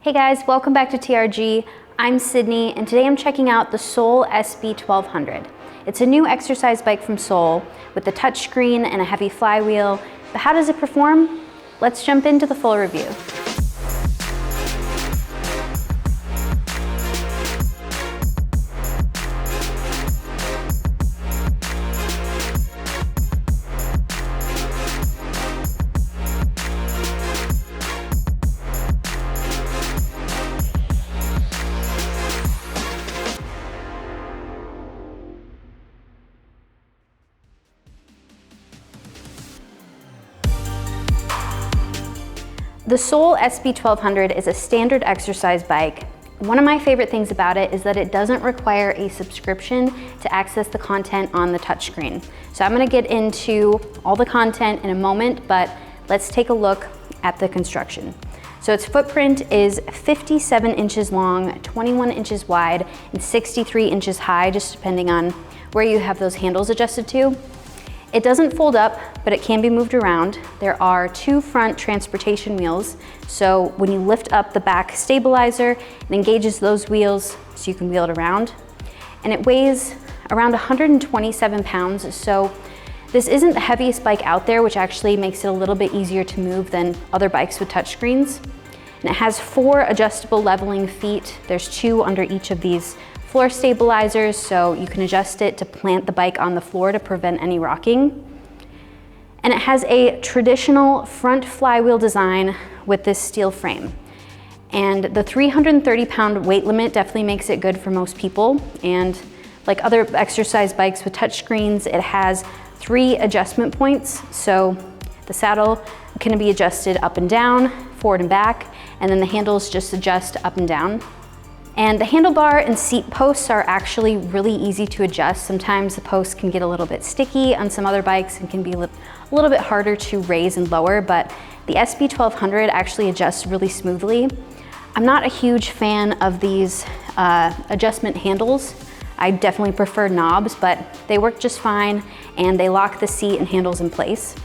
Hey guys, welcome back to TRG. I'm Sydney, and today I'm checking out the Sole SB1200. It's a new exercise bike from Sole with a touchscreen and a heavy flywheel. But how does it perform? Let's jump into the full review. The Sole SB1200 is a standard exercise bike. One of my favorite things about it is that it doesn't require a subscription to access the content on the touchscreen. So I'm going to get into all the content in a moment, but let's take a look at the construction. So its footprint is 57 inches long, 21 inches wide, and 63 inches high, just depending on where you have those handles adjusted to. It doesn't fold up, but it can be moved around. There are two front transportation wheels, so when you lift up the back stabilizer, it engages those wheels so you can wheel it around. And it weighs around 127 pounds, so this isn't the heaviest bike out there, which actually makes it a little bit easier to move than other bikes with touchscreens. And it has 4 adjustable leveling feet. There's 2 under each of these floor stabilizers, so you can adjust it to plant the bike on the floor to prevent any rocking. And it has a traditional front flywheel design with this steel frame. And the 330-pound weight limit definitely makes it good for most people. And like other exercise bikes with touchscreens, it has 3 adjustment points. So the saddle can be adjusted up and down, forward and back, and then the handles just adjust up and down. And the handlebar and seat posts are actually really easy to adjust. Sometimes the posts can get a little bit sticky on some other bikes and can be a little bit harder to raise and lower, but the SB1200 actually adjusts really smoothly. I'm not a huge fan of these adjustment handles. I definitely prefer knobs, but they work just fine and they lock the seat and handles in place.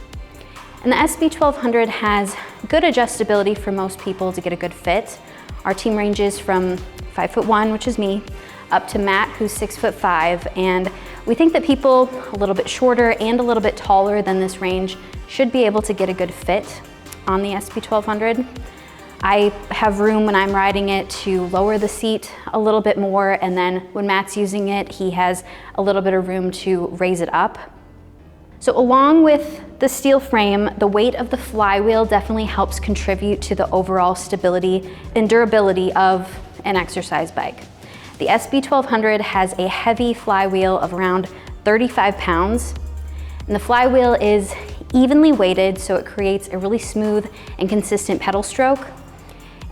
And the SB1200 has good adjustability for most people to get a good fit. Our team ranges from 5'1", which is me, up to Matt, who's 6'5", and we think that people a little bit shorter and a little bit taller than this range should be able to get a good fit on the SB1200. I have room when I'm riding it to lower the seat a little bit more, and then when Matt's using it, he has a little bit of room to raise it up. So along with the steel frame, the weight of the flywheel definitely helps contribute to the overall stability and durability of an exercise bike. The SB1200 has a heavy flywheel of around 35 pounds, and the flywheel is evenly weighted, so it creates a really smooth and consistent pedal stroke.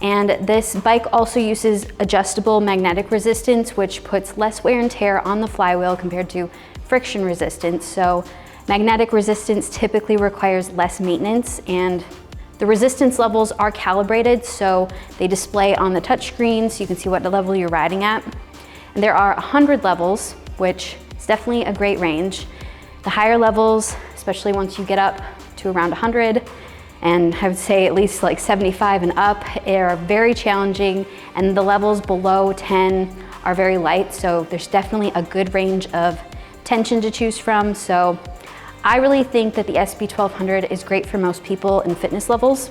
And this bike also uses adjustable magnetic resistance, which puts less wear and tear on the flywheel compared to friction resistance. So magnetic resistance typically requires less maintenance, and the resistance levels are calibrated, so they display on the touchscreen so you can see what level you're riding at. And there are 100 levels, which is definitely a great range. The higher levels, especially once you get up to around 100, and I would say at least like 75 and up, are very challenging, and the levels below 10 are very light, so there's definitely a good range of tension to choose from. So I really think that the SB1200 is great for most people in fitness levels.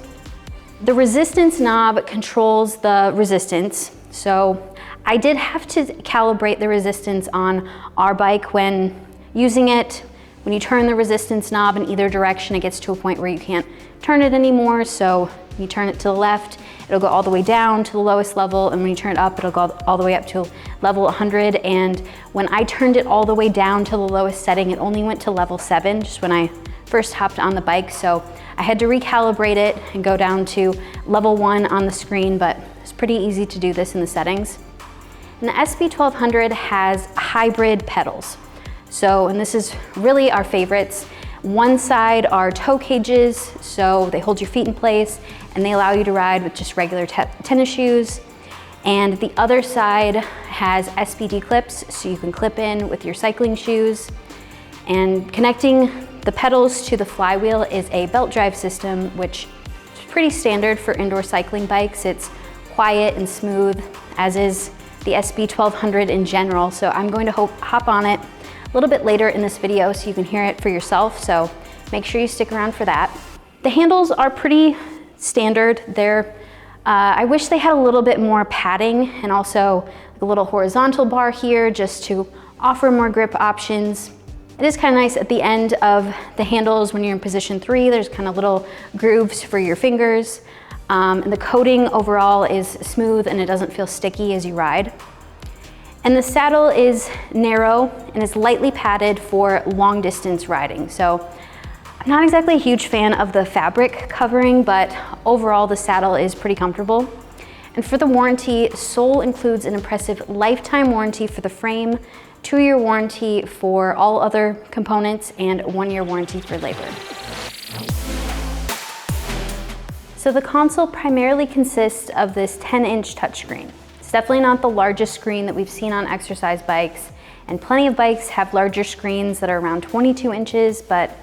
The resistance knob controls the resistance. So I did have to calibrate the resistance on our bike when using it. When you turn the resistance knob in either direction, it gets to a point where you can't turn it anymore. So you turn it to the left, it'll go all the way down to the lowest level, and when you turn it up, it'll go all the way up to level 100. And when I turned it all the way down to the lowest setting, it only went to level 7, just when I first hopped on the bike. So I had to recalibrate it and go down to level 1 on the screen, but it's pretty easy to do this in the settings. And the SB1200 has hybrid pedals. So, and this is really our favorites. One side are toe cages, so they hold your feet in place and they allow you to ride with just regular tennis shoes. And the other side has SPD clips, so you can clip in with your cycling shoes. And connecting the pedals to the flywheel is a belt drive system, which is pretty standard for indoor cycling bikes. It's quiet and smooth, as is the SB1200 in general. So I'm going to hop on it a little bit later in this video so you can hear it for yourself. So make sure you stick around for that. The handles are pretty standard. I wish they had a little bit more padding and also a little horizontal bar here just to offer more grip options. It is kind of nice at the end of the handles when you're in position 3, there's kind of little grooves for your fingers. And the coating overall is smooth and it doesn't feel sticky as you ride. And the saddle is narrow and is lightly padded for long distance riding. So I'm not exactly a huge fan of the fabric covering, but overall the saddle is pretty comfortable. And for the warranty, Sole includes an impressive lifetime warranty for the frame, 2-year warranty for all other components, and 1-year warranty for labor. So the console primarily consists of this 10-inch touchscreen. It's definitely not the largest screen that we've seen on exercise bikes, and plenty of bikes have larger screens that are around 22 inches, but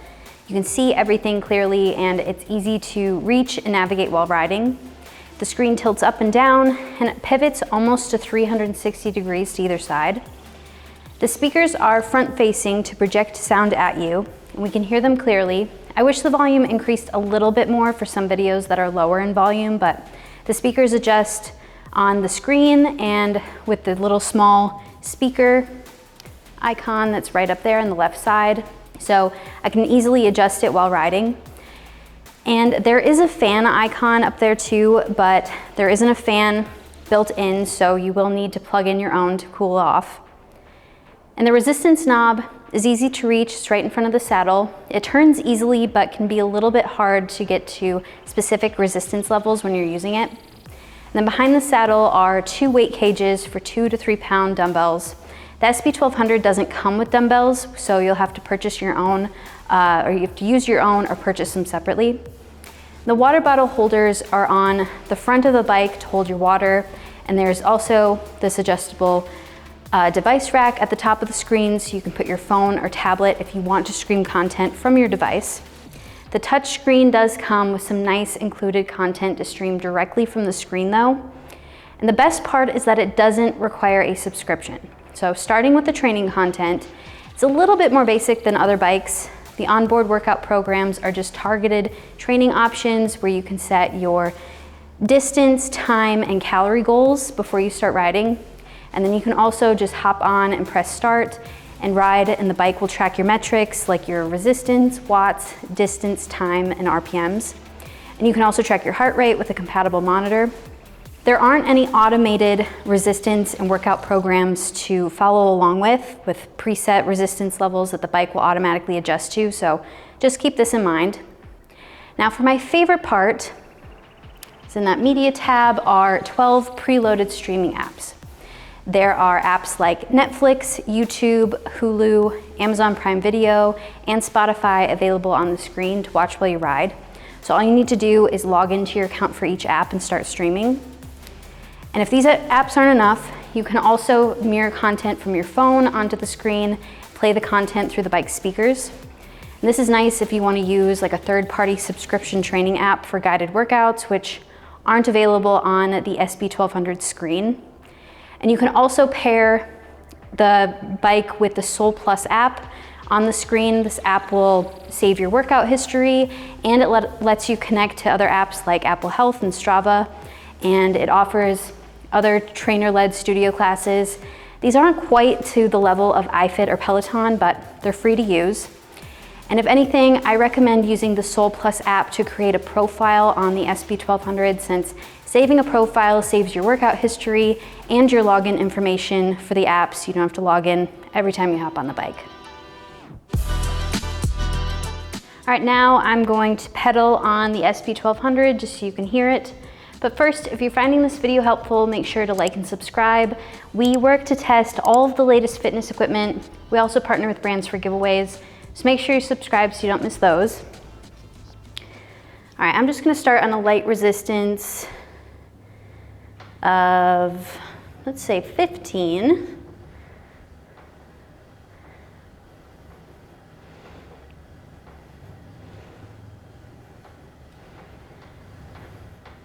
you can see everything clearly and it's easy to reach and navigate while riding. The screen tilts up and down and it pivots almost to 360 degrees to either side. The speakers are front facing to project sound at you, and we can hear them clearly. I wish the volume increased a little bit more for some videos that are lower in volume, but the speakers adjust on the screen and with the little small speaker icon that's right up there on the left side. So I can easily adjust it while riding. And there is a fan icon up there too, but there isn't a fan built in, so you will need to plug in your own to cool off. And the resistance knob is easy to reach, it's right in front of the saddle. It turns easily, but can be a little bit hard to get to specific resistance levels when you're using it. And then behind the saddle are 2 weight cages for 2 to 3 pound dumbbells. The SB1200 doesn't come with dumbbells, so you'll have to purchase your own, or you have to use your own or purchase them separately. The water bottle holders are on the front of the bike to hold your water, and there's also this adjustable device rack at the top of the screen so you can put your phone or tablet if you want to stream content from your device. The touch screen does come with some nice included content to stream directly from the screen though. And the best part is that it doesn't require a subscription. So starting with the training content, it's a little bit more basic than other bikes. The onboard workout programs are just targeted training options where you can set your distance, time, and calorie goals before you start riding. And then you can also just hop on and press start and ride, and the bike will track your metrics like your resistance, watts, distance, time, and RPMs. And you can also track your heart rate with a compatible monitor. There aren't any automated resistance and workout programs to follow along with preset resistance levels that the bike will automatically adjust to, so just keep this in mind. Now for my favorite part, is in that media tab are 12 preloaded streaming apps. There are apps like Netflix, YouTube, Hulu, Amazon Prime Video, and Spotify available on the screen to watch while you ride. So all you need to do is log into your account for each app and start streaming. And if these apps aren't enough, you can also mirror content from your phone onto the screen, play the content through the bike speakers. And this is nice if you want to use like a third-party subscription training app for guided workouts, which aren't available on the SB1200 screen. And you can also pair the bike with the Sole Plus app on the screen. This app will save your workout history, and it lets you connect to other apps like Apple Health and Strava, and it offers other trainer-led studio classes. These aren't quite to the level of iFit or Peloton, but they're free to use. And if anything, I recommend using the Sole Plus app to create a profile on the SB1200, since saving a profile saves your workout history and your login information for the app, so you don't have to log in every time you hop on the bike. All right, now I'm going to pedal on the SB1200 just so you can hear it. But first, if you're finding this video helpful, make sure to like and subscribe. We work to test all of the latest fitness equipment. We also partner with brands for giveaways, so make sure you subscribe so you don't miss those. All right, I'm just gonna start on a light resistance of, let's say 15.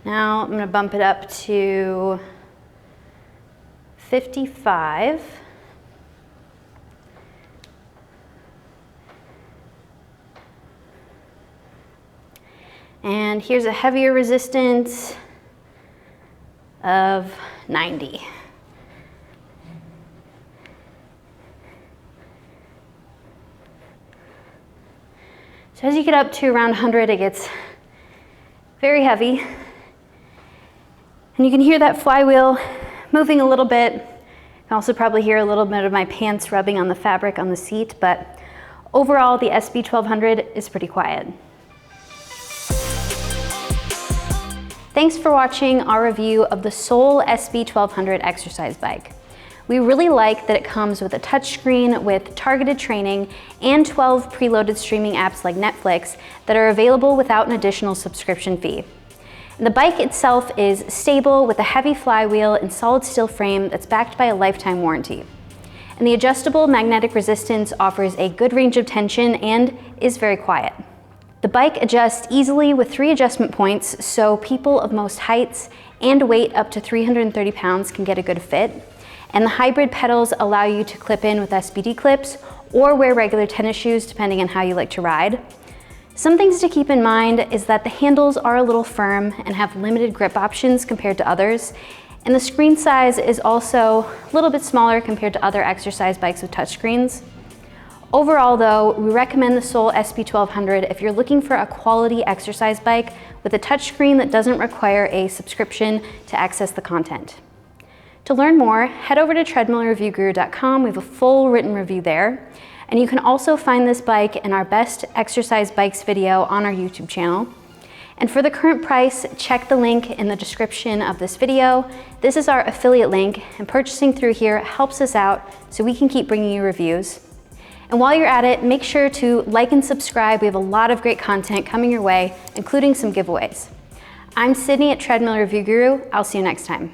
Now I'm gonna bump it up to 55. And here's a heavier resistance of 90. So as you get up to around 100, it gets very heavy. And you can hear that flywheel moving a little bit. You can also probably hear a little bit of my pants rubbing on the fabric on the seat, but overall the SB1200 is pretty quiet. Thanks for watching our review of the Sole SB1200 Exercise bike. We really like that it comes with a touchscreen with targeted training and 12 preloaded streaming apps like Netflix that are available without an additional subscription fee. The bike itself is stable with a heavy flywheel and solid steel frame that's backed by a lifetime warranty. And the adjustable magnetic resistance offers a good range of tension and is very quiet. The bike adjusts easily with 3 adjustment points, so people of most heights and weight up to 330 pounds can get a good fit. And the hybrid pedals allow you to clip in with SPD clips or wear regular tennis shoes depending on how you like to ride. Some things to keep in mind is that the handles are a little firm and have limited grip options compared to others, and the screen size is also a little bit smaller compared to other exercise bikes with touchscreens. Overall though, we recommend the Sole SB1200 if you're looking for a quality exercise bike with a touchscreen that doesn't require a subscription to access the content. To learn more, head over to treadmillreviewguru.com. We have a full written review there. And you can also find this bike in our best exercise bikes video on our YouTube channel. And for the current price, check the link in the description of this video. This is our affiliate link, and purchasing through here helps us out so we can keep bringing you reviews. And while you're at it, make sure to like and subscribe. We have a lot of great content coming your way, including some giveaways. I'm Sydney at Treadmill Review Guru. I'll see you next time.